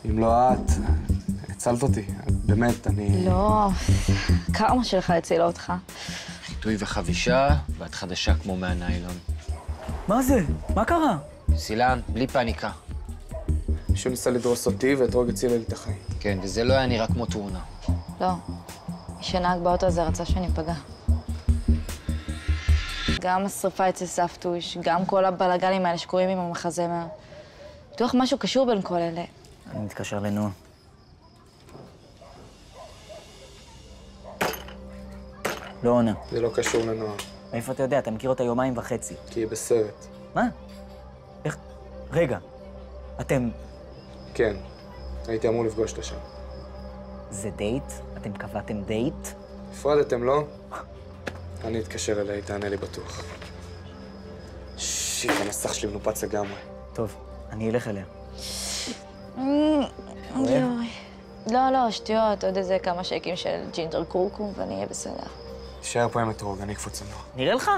אם לא את, הצלת אותי. באמת, אני... לא, קרמה שלך הצילה אותך. חיטוי וחבישה, ואת חדשה כמו מהניילון. מה זה? מה קרה? סילן, בלי פאניקה. מישהו ניסה לדרוס אותי ואתרוג הצילה לי את החיים. כן, וזה לא היה נראה כמו תאונה. לא, מי שנהג באוטו הזה רצה שאני אפגע. גם השריפה אצל סבתוש, גם כל הבלגנים האלה שקורים עם המחזמר. בטוח משהו קשור בין כל אלה. אני מתקשר לנועה. לא עונה. זה לא קשור לנועה, מאיפה אתה יודע? אתה מכיר אותה יומיים וחצי. כי היא בסרט. מה? איך? רגע, אתם... כן, הייתי אמור לפגוש אותה שם. זה דייט? אתם קבעתם דייט? הפרדתם, לא? אני אתקשר אליה, היא תענה לי בטוח. שיט, המסך שלי מנופץ לגמרי. טוב, אני אלך אליה. לא, שטויות, עוד איזה כמה שייקים של ג'ינג'ר קורקום ואני אהיה בסדר. תישאר פה עם אתרוג, אני אקפוץ לנועה. נראה לך?